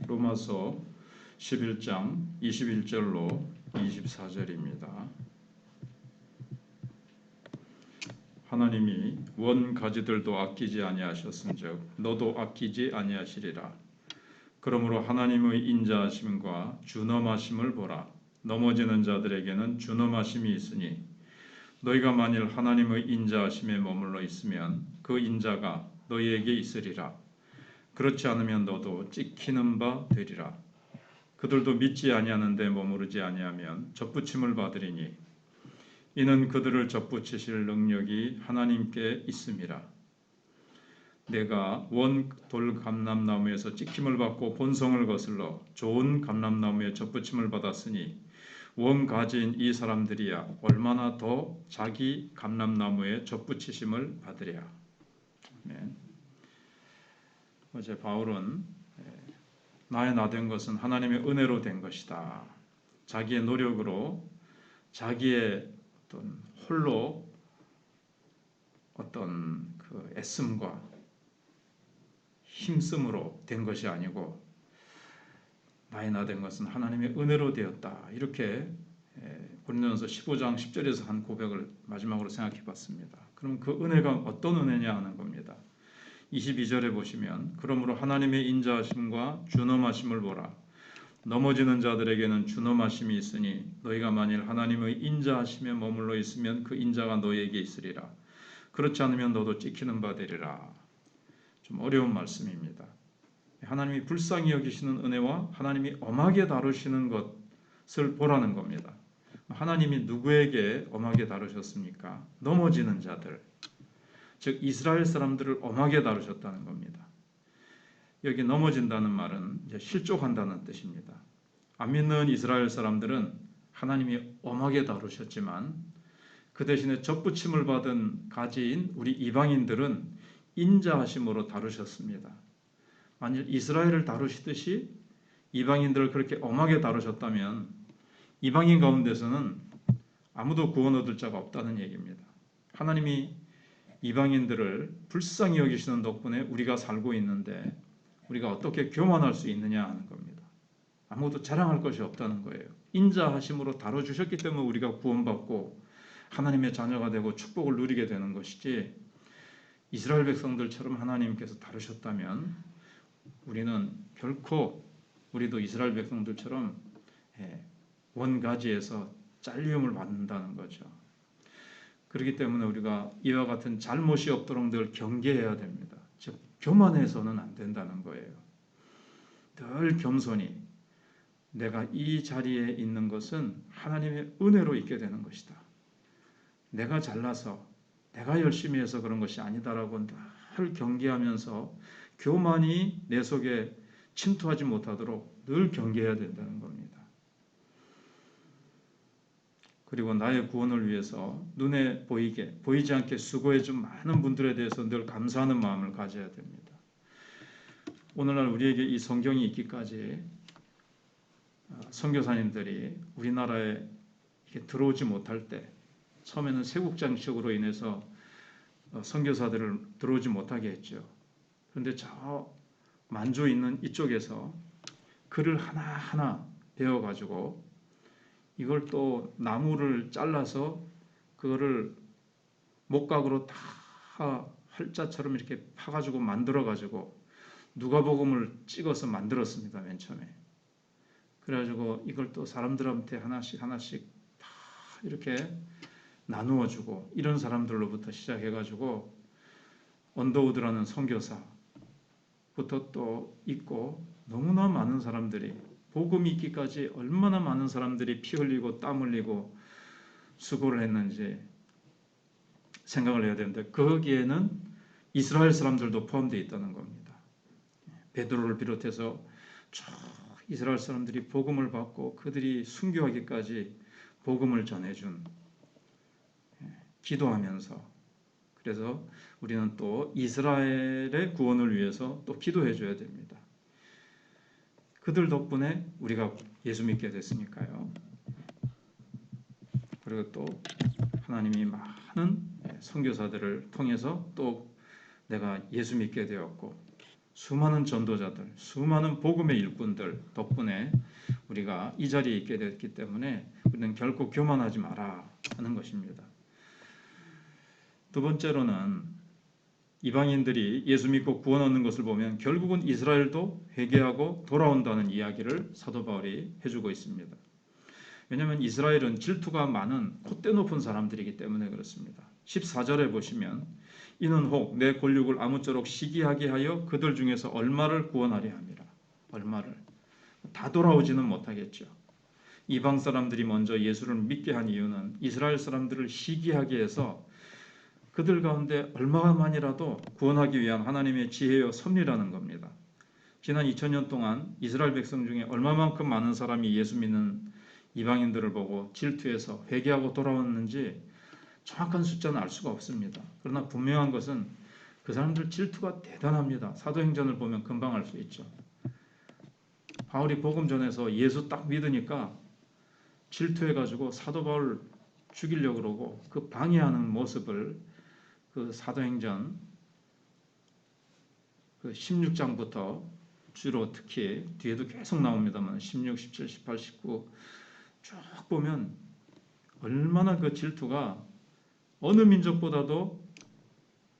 로마서 11장 21절로 24절입니다. 하나님이 원 가지들도 아끼지 아니하셨은즉 너도 아끼지 아니하시리라. 그러므로 하나님의 인자하심과 준엄하심을 보라. 넘어지는 자들에게는 준엄하심이 있으니 너희가 만일 하나님의 인자하심에 머물러 있으면 그 인자가 너희에게 있으리라. 그렇지 않으면 너도 찍히는 바 되리라. 그들도 믿지 아니하는데 머무르지 아니하면 접붙임을 받으리니 이는 그들을 접붙이실 능력이 하나님께 있음이라. 내가 원 돌 감람나무에서 찍힘을 받고 본성을 거슬러 좋은 감람나무에 접붙임을 받았으니 원 가지인 이 사람들이야 얼마나 더 자기 감람나무에 접붙이심을 받으랴. 아멘. 어제 바울은 나의 나 된 것은 하나님의 은혜로 된 것이다. 자기의 노력으로 자기의 어떤 홀로 어떤 그 애씀과 힘씀으로 된 것이 아니고 나의 나 된 것은 하나님의 은혜로 되었다. 이렇게 고린도전서 15장 10절에서 한 고백을 마지막으로 생각해 봤습니다. 그럼 그 은혜가 어떤 은혜냐 하는 겁니다. 22절에 보시면 그러므로 하나님의 인자하심과 준엄하심을 보라. 넘어지는 자들에게는 준엄하심이 있으니 너희가 만일 하나님의 인자하심에 머물러 있으면 그 인자가 너희에게 있으리라. 그렇지 않으면 너도 찍히는 바 되리라. 좀 어려운 말씀입니다. 하나님이 불쌍히 여기시는 은혜와 하나님이 엄하게 다루시는 것을 보라는 겁니다. 하나님이 누구에게 엄하게 다루셨습니까? 넘어지는 자들, 즉 이스라엘 사람들을 엄하게 다루셨다는 겁니다. 여기 넘어진다는 말은 이제 실족한다는 뜻입니다. 안 믿는 이스라엘 사람들은 하나님이 엄하게 다루셨지만 그 대신에 접붙임을 받은 가지인 우리 이방인들은 인자하심으로 다루셨습니다. 만일 이스라엘을 다루시듯이 이방인들을 그렇게 엄하게 다루셨다면 이방인 가운데서는 아무도 구원 얻을 자가 없다는 얘기입니다. 하나님이 이방인들을 불쌍히 여기시는 덕분에 우리가 살고 있는데 우리가 어떻게 교만할 수 있느냐 하는 겁니다. 아무도 자랑할 것이 없다는 거예요. 인자하심으로 다뤄주셨기 때문에 우리가 구원받고 하나님의 자녀가 되고 축복을 누리게 되는 것이지 이스라엘 백성들처럼 하나님께서 다루셨다면 우리는 결코 우리도 이스라엘 백성들처럼 원가지에서 잘림을 받는다는 거죠. 그렇기 때문에 우리가 이와 같은 잘못이 없도록 늘 경계해야 됩니다. 즉 교만해서는 안 된다는 거예요. 늘 겸손히 내가 이 자리에 있는 것은 하나님의 은혜로 있게 되는 것이다. 내가 잘나서 내가 열심히 해서 그런 것이 아니다라고 늘 경계하면서 교만이 내 속에 침투하지 못하도록 늘 경계해야 된다는 겁니다. 그리고 나의 구원을 위해서 눈에 보이지 않게 수고해준 많은 분들에 대해서 늘 감사하는 마음을 가져야 됩니다. 오늘날 우리에게 이 성경이 있기까지 선교사님들이 우리나라에 들어오지 못할 때 처음에는 세국장식으로 인해서 선교사들을 들어오지 못하게 했죠. 그런데 저 만주 있는 이쪽에서 글을 하나하나 배워가지고 이걸 또 나무를 잘라서 그거를 목각으로 다 활자처럼 이렇게 파가지고 만들어가지고 누가복음을 찍어서 만들었습니다. 맨 처음에. 그래가지고 이걸 또 사람들한테 하나씩 다 이렇게 나누어주고 이런 사람들로부터 시작해가지고 언더우드라는 선교사부터 또 있고 너무나 많은 사람들이 복음이 있기까지 얼마나 많은 사람들이 피 흘리고 땀 흘리고 수고를 했는지 생각을 해야 되는데 거기에는 이스라엘 사람들도 포함되어 있다는 겁니다. 베드로를 비롯해서 쭉 이스라엘 사람들이 복음을 받고 그들이 순교하기까지 복음을 전해준 기도하면서 그래서 우리는 또 이스라엘의 구원을 위해서 또 기도해 줘야 됩니다. 그들 덕분에 우리가 예수 믿게 됐으니까요. 그리고 또 하나님이 많은 선교사들을 통해서 또 내가 예수 믿게 되었고 수많은 전도자들, 수많은 복음의 일꾼들 덕분에 우리가 이 자리에 있게 됐기 때문에 우리는 결코 교만하지 마라 하는 것입니다. 두 번째로는 이방인들이 예수 믿고 구원 얻는 것을 보면 결국은 이스라엘도 회개하고 돌아온다는 이야기를 사도 바울이 해주고 있습니다. 왜냐하면 이스라엘은 질투가 많은 콧대 높은 사람들이기 때문에 그렇습니다. 14절에 보시면 이는 혹 내 권력을 아무쪼록 시기하게 하여 그들 중에서 얼마를 구원하려 함이라. 얼마를. 다 돌아오지는 못하겠죠. 이방 사람들이 먼저 예수를 믿게 한 이유는 이스라엘 사람들을 시기하게 해서 그들 가운데 얼마만이라도 구원하기 위한 하나님의 지혜와 섭리라는 겁니다. 지난 2000년 동안 이스라엘 백성 중에 얼마만큼 많은 사람이 예수 믿는 이방인들을 보고 질투해서 회개하고 돌아왔는지 정확한 숫자는 알 수가 없습니다. 그러나 분명한 것은 그 사람들 질투가 대단합니다. 사도행전을 보면 금방 알 수 있죠. 바울이 복음 전해서 예수 딱 믿으니까 질투해가지고 사도 바울 죽이려고 그러고 그 방해하는 모습을 그 사도행전 그 16장부터 주로 특히 뒤에도 계속 나옵니다만 16, 17, 18, 19 쭉 보면 얼마나 그 질투가 어느 민족보다도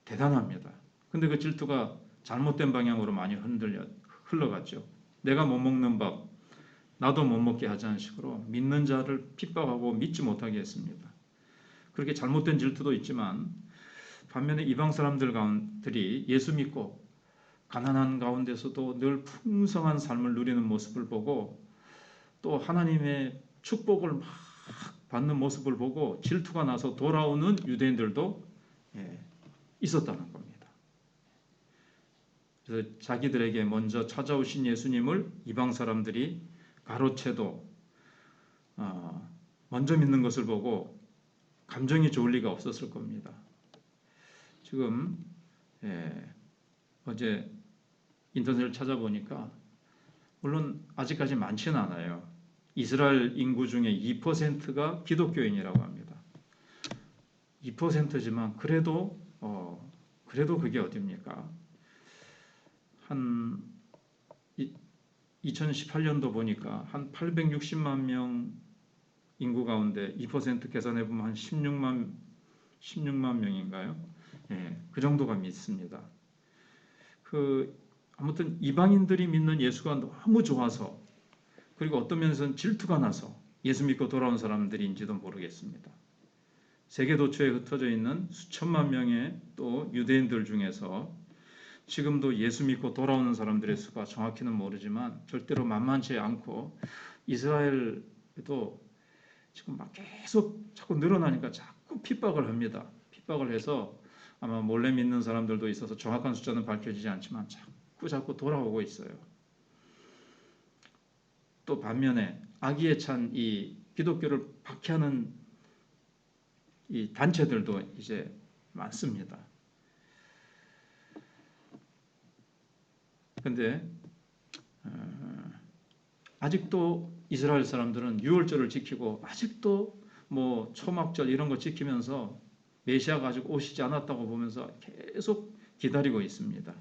대단합니다. 근데 그 질투가 잘못된 방향으로 많이 흘러갔죠. 내가 못 먹는 밥 나도 못 먹게 하자는 식으로 믿는 자를 핍박하고 믿지 못하게 했습니다. 그렇게 잘못된 질투도 있지만 반면에 이방 사람들이 예수 믿고 가난한 가운데서도 늘 풍성한 삶을 누리는 모습을 보고 또 하나님의 축복을 막 받는 모습을 보고 질투가 나서 돌아오는 유대인들도 있었다는 겁니다. 그래서 자기들에게 먼저 찾아오신 예수님을 이방 사람들이 가로채도 먼저 믿는 것을 보고 감정이 좋을 리가 없었을 겁니다. 지금 어제 인터넷을 찾아보니까 물론 아직까지 많지는 않아요. 이스라엘 인구 중에 2%가 기독교인이라고 합니다. 2%지만 그래도 그게 어딥니까? 한 2018년도 보니까 한 860만 명 인구 가운데 2% 계산해 보면 한 16만 명인가요? 그 정도가 믿습니다. 아무튼 이방인들이 믿는 예수가 너무 좋아서 그리고 어떤 면에서는 질투가 나서 예수 믿고 돌아온 사람들인지도 모르겠습니다. 세계 도처에 흩어져 있는 수천만 명의 또 유대인들 중에서 지금도 예수 믿고 돌아오는 사람들의 수가 정확히는 모르지만 절대로 만만치 않고 이스라엘에도 지금 막 계속 자꾸 늘어나니까 자꾸 핍박을 합니다. 핍박을 해서 아마 몰래 믿는 사람들도 있어서 정확한 숫자는 밝혀지지 않지만 자꾸 돌아오고 있어요. 또 반면에 악의에 찬 이 기독교를 박해하는 이 단체들도 이제 많습니다. 그런데 아직도 이스라엘 사람들은 유월절을 지키고 아직도 뭐 초막절 이런 거 지키면서 메시아가 아직 오시지 않았다고 보면서 계속 기다리고 있습니다.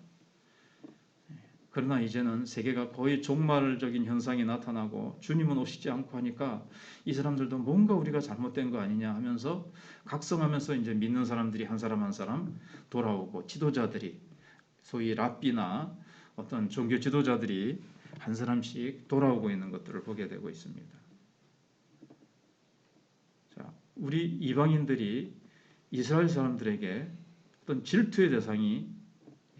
그러나 이제는 세계가 거의 종말적인 현상이 나타나고 주님은 오시지 않고 하니까 이 사람들도 뭔가 우리가 잘못된 거 아니냐 하면서 각성하면서 이제 믿는 사람들이 한 사람 한 사람 돌아오고 지도자들이 소위 랍비나 어떤 종교 지도자들이 한 사람씩 돌아오고 있는 것들을 보게 되고 있습니다. 자, 우리 이방인들이 이스라엘 사람들에게 어떤 질투의 대상이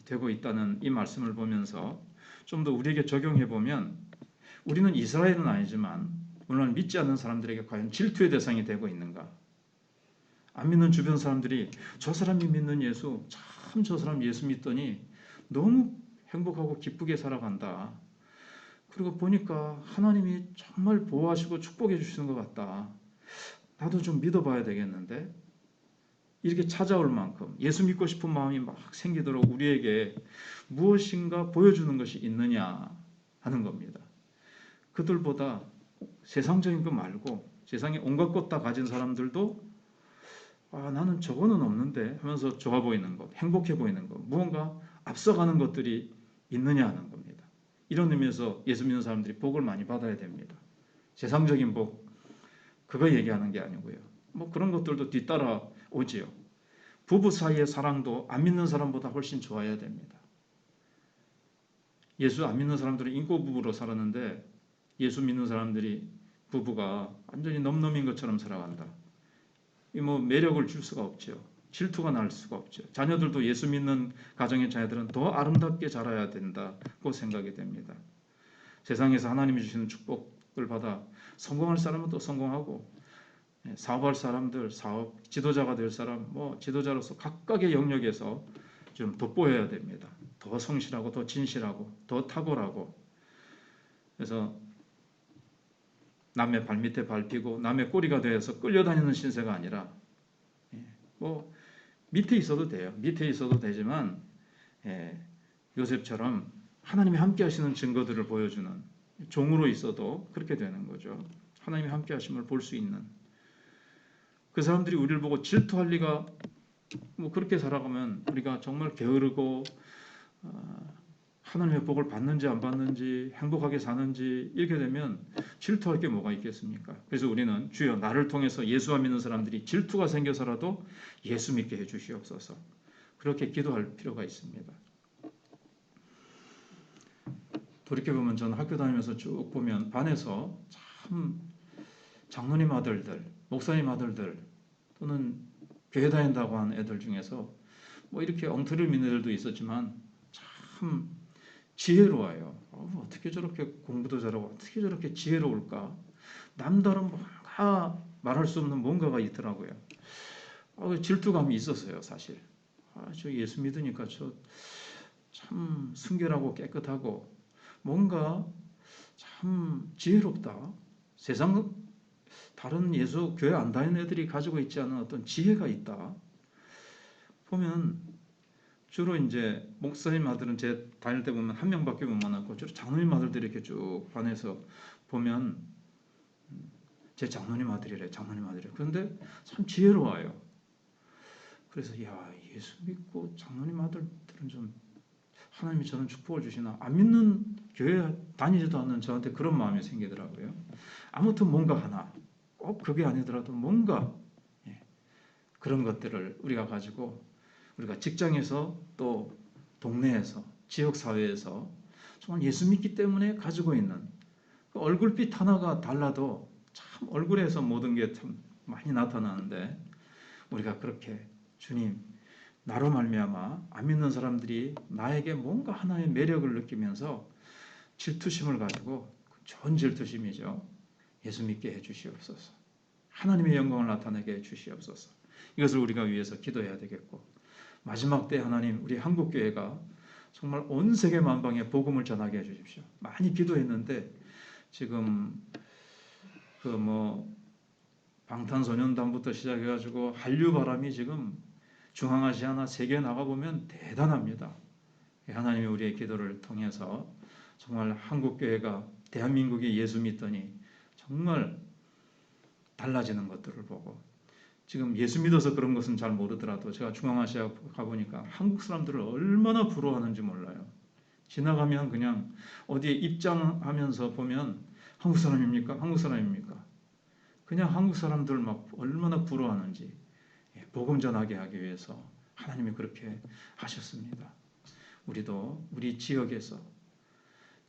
되고 있다는 이 말씀을 보면서 좀 더 우리에게 적용해 보면 우리는 이스라엘은 아니지만 물론 믿지 않는 사람들에게 과연 질투의 대상이 되고 있는가? 안 믿는 주변 사람들이 저 사람이 믿는 예수 참 저 사람 예수 믿더니 너무 행복하고 기쁘게 살아간다. 그리고 보니까 하나님이 정말 보호하시고 축복해 주시는 것 같다. 나도 좀 믿어봐야 되겠는데? 이렇게 찾아올 만큼 예수 믿고 싶은 마음이 막 생기도록 우리에게 무엇인가 보여주는 것이 있느냐 하는 겁니다. 그들보다 세상적인 거 말고 세상에 온갖 것 다 가진 사람들도 나는 저거는 없는데 하면서 좋아 보이는 것, 행복해 보이는 것, 무언가 앞서가는 것들이 있느냐 하는 겁니다. 이런 의미에서 예수 믿는 사람들이 복을 많이 받아야 됩니다. 세상적인 복 그거 얘기하는 게 아니고요. 뭐 그런 것들도 뒤따라 오지요. 부부 사이의 사랑도 안 믿는 사람보다 훨씬 좋아야 됩니다. 예수 안 믿는 사람들은 인고 부부로 살았는데 예수 믿는 사람들이 부부가 완전히 넘넘인 것처럼 살아간다. 이 뭐 매력을 줄 수가 없죠. 질투가 날 수가 없죠. 자녀들도 예수 믿는 가정의 자녀들은 더 아름답게 자라야 된다고 생각이 됩니다. 세상에서 하나님이 주시는 축복을 받아 성공할 사람은 또 성공하고 사업할 사람들, 사업 지도자가 될 사람, 뭐 지도자로서 각각의 영역에서 좀 돋보여야 됩니다. 더 성실하고 더 진실하고 더 탁월하고 그래서 남의 발밑에 밟히고 남의 꼬리가 되어서 끌려다니는 신세가 아니라 뭐 밑에 있어도 돼요. 밑에 있어도 되지만 요셉처럼 하나님이 함께 하시는 증거들을 보여주는 종으로 있어도 그렇게 되는 거죠. 하나님이 함께 하심을 볼 수 있는 그 사람들이 우리를 보고 질투할 리가 뭐 그렇게 살아가면 우리가 정말 게으르고 하나님의 복을 받는지 안 받는지 행복하게 사는지 이렇게 되면 질투할 게 뭐가 있겠습니까? 그래서 우리는 주여 나를 통해서 예수 안 믿는 사람들이 질투가 생겨서라도 예수 믿게 해주시옵소서 그렇게 기도할 필요가 있습니다. 돌이켜보면 저는 학교 다니면서 쭉 보면 반에서 참 장로님 아들들, 목사님 아들들 또는 교회 다닌다고 하는 애들 중에서 뭐 이렇게 엉터리를 믿는 애들도 있었지만 참 지혜로워요. 어떻게 저렇게 공부도 잘하고 어떻게 저렇게 지혜로울까? 남다른 뭔가 말할 수 없는 뭔가가 있더라고요. 질투감이 있었어요, 사실. 저 예수 믿으니까 저 참 순결하고 깨끗하고 뭔가 참 지혜롭다. 세상 다른 예수 교회 안 다니는 애들이 가지고 있지 않은 어떤 지혜가 있다. 보면 주로 이제 목사님 아들은 제 다닐 때 보면 한 명밖에 못 만났고 주로 장로님 아들들이 이렇게 쭉 반에서 보면 제 장로님 아들이래, 장로님 아들이래. 그런데 참 지혜로워요. 그래서 야 예수 믿고 장로님 아들들은 좀 하나님이 저는 축복을 주시나 안 믿는 교회 다니지도 않는 저한테 그런 마음이 생기더라고요. 아무튼 뭔가 하나 꼭 그게 아니더라도 뭔가 그런 것들을 우리가 가지고 우리가 직장에서 또 동네에서 지역사회에서 정말 예수 믿기 때문에 가지고 있는 그 얼굴빛 하나가 달라도 참 얼굴에서 모든 게 참 많이 나타나는데 우리가 그렇게 주님 나로 말미암아 안 믿는 사람들이 나에게 뭔가 하나의 매력을 느끼면서 질투심을 가지고 좋은 질투심이죠. 예수 믿게 해주시옵소서. 하나님의 영광을 나타내게 해주시옵소서. 이것을 우리가 위해서 기도해야 되겠고 마지막 때 하나님 우리 한국교회가 정말 온 세계 만방에 복음을 전하게 해주십시오. 많이 기도했는데 지금 그 뭐 방탄소년단부터 시작해가지고 한류 바람이 지금 중앙아시아나 세계에 나가보면 대단합니다. 하나님이 우리의 기도를 통해서 정말 한국교회가 대한민국이 예수 믿더니 정말 달라지는 것들을 보고 지금 예수 믿어서 그런 것은 잘 모르더라도 제가 중앙아시아 가보니까 한국 사람들을 얼마나 부러워하는지 몰라요. 지나가면 그냥 어디에 입장하면서 보면 한국 사람입니까? 한국 사람입니까? 그냥 한국 사람들 막 얼마나 부러워하는지 복음 전하게 하기 위해서 하나님이 그렇게 하셨습니다. 우리도 우리 지역에서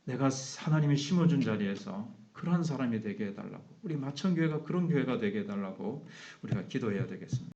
내가 하나님이 심어준 자리에서 그러한 사람이 되게 해달라고 우리 마천교회가 그런 교회가 되게 해달라고 우리가 기도해야 되겠습니다.